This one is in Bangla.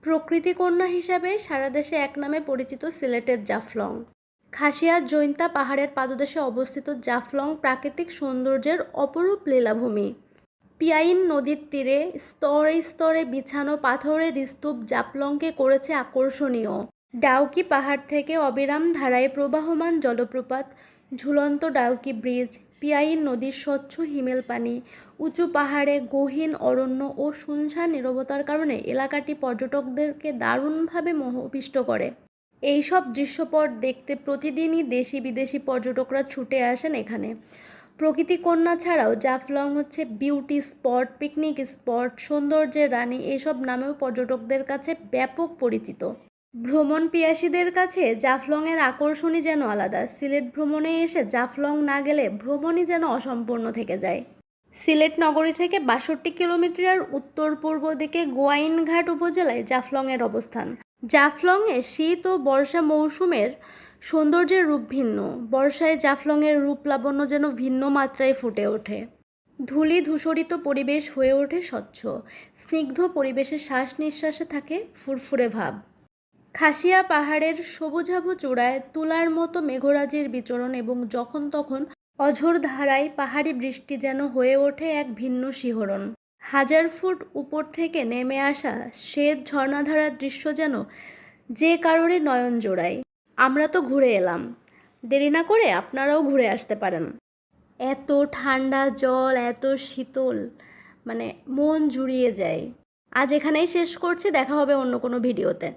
প্রকৃতি কন্যা হিসাবে সারা দেশে এক নামে পরিচিত সিলেটের জাফলং। খাসিয়া জৈন্তা পাহাড়ের পাদদেশে অবস্থিত জাফলং প্রাকৃতিক সৌন্দর্যের অপরূপ লীলাভূমি। পিয়াইন নদীর তীরে স্তরে স্তরে বিছানো পাথরের স্তূপ জাফলংকে করেছে আকর্ষণীয়। ডাউকি পাহাড় থেকে অবিরাম ধারায় প্রবাহমান জলপ্রপাত, ঝুলন্ত ডাউকি ব্রিজ, পিয়াইন নদীর স্বচ্ছ হিমেল পানি, উঁচু পাহাড়ে গহীন অরণ্য ও শুনশান নীরবতার কারণে এলাকাটি পর্যটকদেরকে দারুণভাবে মোহপিষ্ট করে। এইসব দৃশ্যপট দেখতে প্রতিদিনই দেশি বিদেশি পর্যটকরা ছুটে আসেন এখানে। প্রকৃতি কন্যা ছাড়াও জাফলং হচ্ছে বিউটি স্পট, পিকনিক স্পট, সৌন্দর্যের রানী এসব নামেও পর্যটকদের কাছে ব্যাপক পরিচিত। ভ্রমণ পিয়াসীদের কাছে জাফলংয়ের আকর্ষণই যেন আলাদা। সিলেট ভ্রমণে এসে জাফলং না গেলে ভ্রমণই যেন অসম্পূর্ণ থেকে যায়। সিলেট নগরী থেকে ৬২ কিলোমিটার উত্তর পূর্ব দিকে গোয়াইনঘাট উপজেলায় জাফলংয়ের অবস্থান। জাফলংয়ে শীত ও বর্ষা মৌসুমের সৌন্দর্যের রূপ ভিন্ন। বর্ষায় জাফলংয়ের রূপ লাবণ্য যেন ভিন্ন মাত্রায় ফুটে ওঠে। ধূলি ধূসরিত পরিবেশ হয়ে ওঠে স্বচ্ছ, স্নিগ্ধ পরিবেশে শ্বাস নিঃশ্বাসে থাকে ফুরফুরে ভাব। খাসিয়া পাহাড়ের সবুজাভ চূড়ায় তুলার মতো মেঘরাজির বিচরণ এবং যখন তখন অঝোর ধারায় পাহাড়ি বৃষ্টি যেন হয়ে ওঠে এক ভিন্ন শিহরণ। ১০০০ ফুট উপর থেকে নেমে আসা শ্বেত ঝর্ণাধারার দৃশ্য যেন যে কারোরই নয়ন জোড়ায়। আমরা তো ঘুরে এলাম, দেরি না করে আপনারাও ঘুরে আসতে পারেন। এত ঠান্ডা জল, এত শীতল, মানে মন জুড়িয়ে যায়। আজ এখানেই শেষ করছি, দেখা হবে অন্য কোনো ভিডিওতে।